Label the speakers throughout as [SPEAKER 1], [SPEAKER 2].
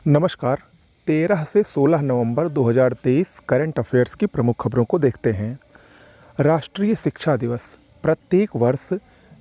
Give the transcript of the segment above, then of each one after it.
[SPEAKER 1] नमस्कार। 13 से 16 नवंबर 2023 current affairs की प्रमुख खबरों को देखते हैं। राष्ट्रीय शिक्षा दिवस प्रत्येक वर्ष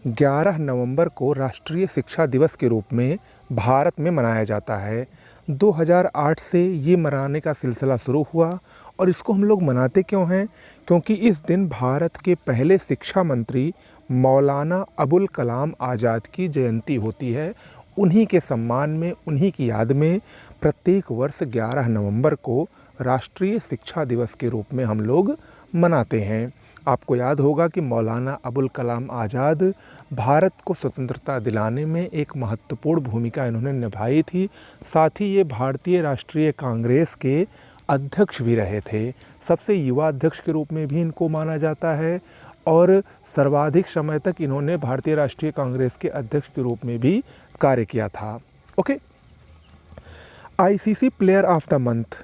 [SPEAKER 1] 11 नवंबर को राष्ट्रीय शिक्षा दिवस के रूप में भारत में मनाया जाता है। 2008 से ये मनाने का सिलसिला शुरू हुआ और इसको हम लोग मनाते क्यों हैं? क्योंकि इस दिन भारत के पहले शिक्षा मंत्री मौलाना अबुल कलाम आज़ाद की जयंती होती है। उन्हीं के सम्मान में, उन्हीं की याद में प्रत्येक वर्ष 11 नवंबर को राष्ट्रीय शिक्षा दिवस के रूप में हम लोग मनाते हैं। आपको याद होगा कि मौलाना अबुल कलाम आज़ाद भारत को स्वतंत्रता दिलाने में एक महत्वपूर्ण भूमिका इन्होंने निभाई थी। साथ ही ये भारतीय राष्ट्रीय कांग्रेस के अध्यक्ष भी रहे थे। सबसे युवा अध्यक्ष के रूप में भी इनको माना जाता है और सर्वाधिक समय तक इन्होंने भारतीय राष्ट्रीय कांग्रेस के अध्यक्ष के रूप में भी कार्य किया था। Okay. ICC player of the month,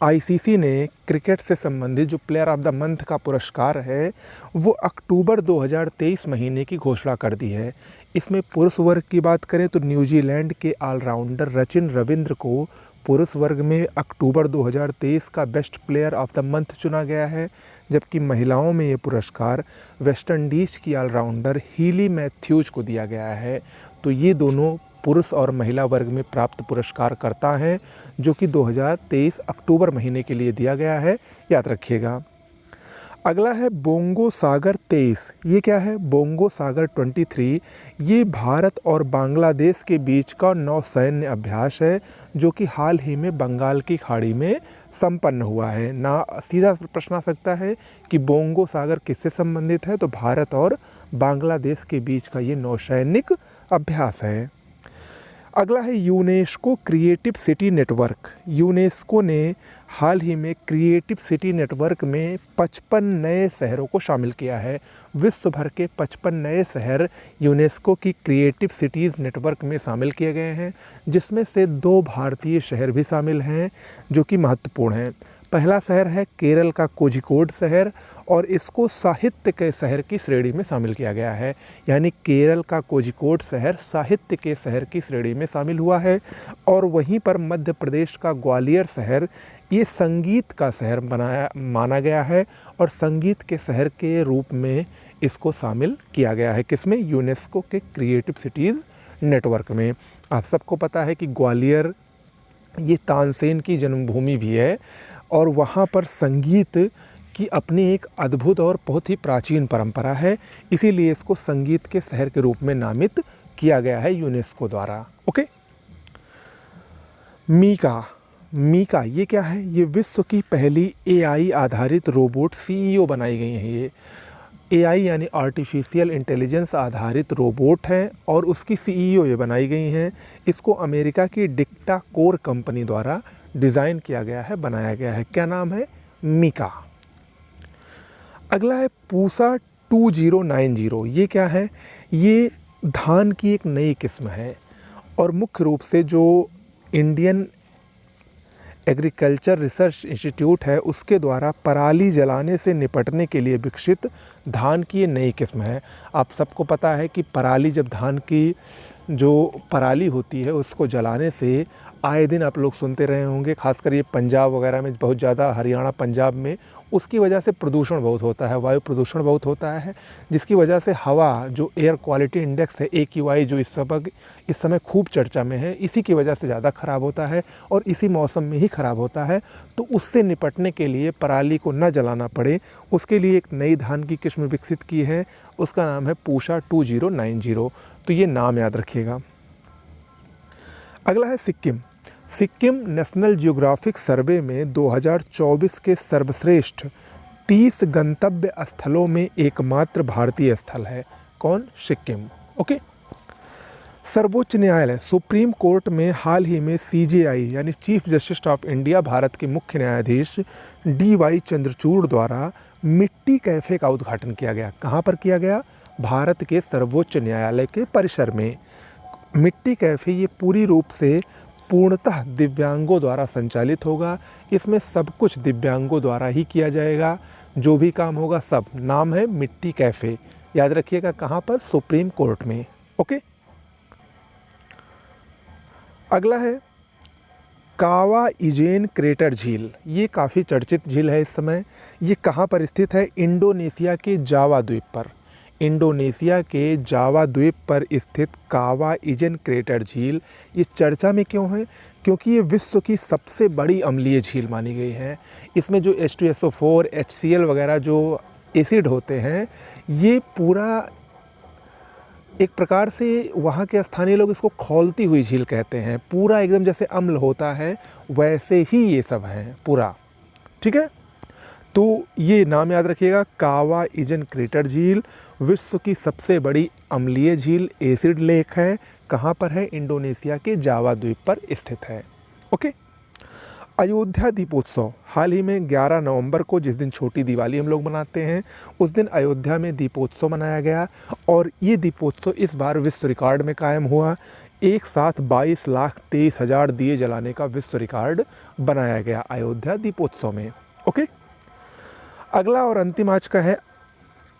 [SPEAKER 1] ICC ने क्रिकेट से संबंधित जो प्लेयर ऑफ द मंथ का पुरस्कार है वो अक्टूबर 2023 महीने की घोषणा कर दी है। इसमें पुरुष वर्ग की बात करें तो न्यूजीलैंड के ऑलराउंडर सचिन रविंद्र को पुरुष वर्ग में अक्टूबर 2023 का best player of the month चुना गया है, जबकि महिलाओं में ये पुरस्कार वेस्ट इंडीज़ की ऑलराउंडर हीली मैथ्यूज को दिया गया है। तो ये दोनों पुरुष और महिला वर्ग में प्राप्त पुरस्कार करता हैं, जो कि 2023 अक्टूबर महीने के लिए दिया गया है, याद रखिएगा। अगला है बोंगो सागर 23। ये क्या है? बोंगो सागर 23 ये भारत और बांग्लादेश के बीच का नौसैन्य अभ्यास है, जो कि हाल ही में बंगाल की खाड़ी में संपन्न हुआ है। ना सीधा प्रश्न आ सकता है कि बोंगो सागर किससे संबंधित है, तो भारत और बांग्लादेश के बीच का ये नौसैनिक अभ्यास है। अगला है UNESCO creative city network. UNESCO ने हाल ही में क्रिएटिव सिटी नेटवर्क में 55 नए शहरों को शामिल किया है। विश्व भर के 55 नए शहर यूनेस्को की क्रिएटिव सिटीज़ नेटवर्क में शामिल किए गए हैं, जिसमें से 2 भारतीय शहर भी शामिल हैं जो कि महत्वपूर्ण हैं। पहला शहर है केरल का कोझिकोड शहर और इसको साहित्य के शहर की श्रेणी में शामिल किया गया है। यानी केरल का कोझिकोड शहर साहित्य के शहर की श्रेणी में शामिल हुआ है। और वहीं पर मध्य प्रदेश का ग्वालियर शहर ये संगीत का शहर माना गया है और संगीत के शहर के रूप में इसको शामिल किया गया है। किसमें? यूनेस्को के क्रिएटिव सिटीज़ नेटवर्क में। आप सबको पता है कि ग्वालियर ये तानसेन की जन्मभूमि भी है और वहाँ पर संगीत की अपनी एक अद्भुत और बहुत ही प्राचीन परंपरा है, इसीलिए इसको संगीत के शहर के रूप में नामित किया गया है यूनेस्को द्वारा। ओके। मीका ये क्या है? ये विश्व की पहली एआई आधारित रोबोट सीईओ बनाई गई है। ये एआई यानी आर्टिफिशियल इंटेलिजेंस आधारित रोबोट है और उसकी सीईओ ये बनाई गई हैं। इसको अमेरिका की डिक्टा कोर कंपनी द्वारा डिज़ाइन किया गया है, बनाया गया है। क्या नाम है? मीका। अगला है पूसा 2090। ये क्या है? ये धान की एक नई किस्म है और मुख्य रूप से जो इंडियन एग्रीकल्चर रिसर्च इंस्टीट्यूट है उसके द्वारा पराली जलाने से निपटने के लिए विकसित धान की ये नई किस्म है। आप सबको पता है कि पराली, जब धान की जो पराली होती है उसको जलाने से आए दिन आप लोग सुनते रहे होंगे, खासकर ये पंजाब वगैरह में बहुत ज़्यादा, हरियाणा पंजाब में, उसकी वजह से प्रदूषण बहुत होता है, वायु प्रदूषण बहुत होता है, जिसकी वजह से हवा जो एयर क्वालिटी इंडेक्स है AQI जो इस समय खूब चर्चा में है, इसी की वजह से ज़्यादा ख़राब होता है और इसी मौसम में ही ख़राब होता है। तो उससे निपटने के लिए पराली को न जलाना पड़े, उसके लिए एक नई धान की किस्म विकसित की है, उसका नाम है पूसा 2090। तो ये नाम याद रखिएगा। अगला है सिक्किम नेशनल ज्योग्राफिक सर्वे में 2024 के सर्वश्रेष्ठ 30 गंतव्य स्थलों में एकमात्र भारतीय स्थल है। कौन? सिक्किम। ओके। सर्वोच्च न्यायालय सुप्रीम कोर्ट में हाल ही में CJI यानी chief justice of India Bharat के मुख्य न्यायाधीश DY चंद्रचूड़ द्वारा मिट्टी कैफ़े का उद्घाटन किया गया। कहाँ पर किया गया? भारत के सर्वोच्च न्यायालय के परिसर में। मिट्टी कैफ़े ये पूरी रूप से पूर्णतः दिव्यांगों द्वारा संचालित होगा। इसमें सब कुछ दिव्यांगों द्वारा ही किया जाएगा, जो भी काम होगा सब। नाम है मिट्टी कैफ़े, याद रखिएगा। कहाँ पर? सुप्रीम कोर्ट में। ओके। अगला है कावा इजेन क्रेटर झील, ये काफ़ी चर्चित झील है इस समय। ये कहाँ पर स्थित है? इंडोनेशिया के जावा द्वीप पर। इंडोनेशिया के जावा द्वीप पर स्थित कावा इजेन क्रेटर झील ये चर्चा में क्यों है? क्योंकि ये विश्व की सबसे बड़ी अम्लीय झील मानी गई है। इसमें जो H2SO4, HCl वगैरह जो एसिड होते हैं, ये पूरा एक प्रकार से वहाँ के स्थानीय लोग इसको खौलती हुई झील कहते हैं। पूरा एकदम जैसे अम्ल होता है वैसे ही ये सब है पूरा, ठीक है। तो ये नाम याद रखिएगा, कावा इजेन क्रेटर झील विश्व की सबसे बड़ी अम्लीय झील, एसिड लेक है। कहाँ पर है? इंडोनेशिया के जावा द्वीप पर स्थित है। ओके। अयोध्या दीपोत्सव हाल ही में 11 नवंबर को, जिस दिन छोटी दिवाली हम लोग मनाते हैं, उस दिन अयोध्या में दीपोत्सव मनाया गया। और ये दीपोत्सव इस बार विश्व रिकॉर्ड में कायम हुआ। एक साथ 22,23,000 दिए जलाने का विश्व रिकॉर्ड बनाया गया अयोध्या दीपोत्सव में। ओके। अगला और अंतिम आज का है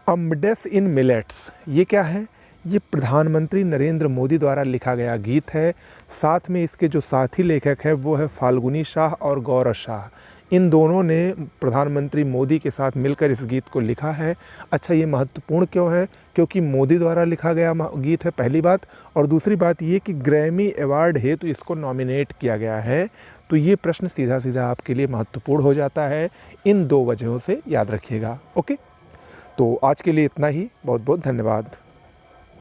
[SPEAKER 1] अमडेस इन मिलेट्स। ये क्या है? ये प्रधानमंत्री नरेंद्र मोदी द्वारा लिखा गया गीत है। साथ में इसके जो साथी लेखक हैं वो है फाल्गुनी शाह और गौरव शाह। इन दोनों ने प्रधानमंत्री मोदी के साथ मिलकर इस गीत को लिखा है। अच्छा, ये महत्वपूर्ण क्यों है? क्योंकि मोदी द्वारा लिखा गया गीत है, पहली बात। और दूसरी बात ये कि ग्रैमी अवार्ड हेतु इसको नॉमिनेट किया गया है। तो ये प्रश्न सीधा सीधा आपके लिए महत्वपूर्ण हो जाता है। इन 2 वजहों से याद रखिएगा। ओके, तो आज के लिए इतना ही। बहुत बहुत धन्यवाद।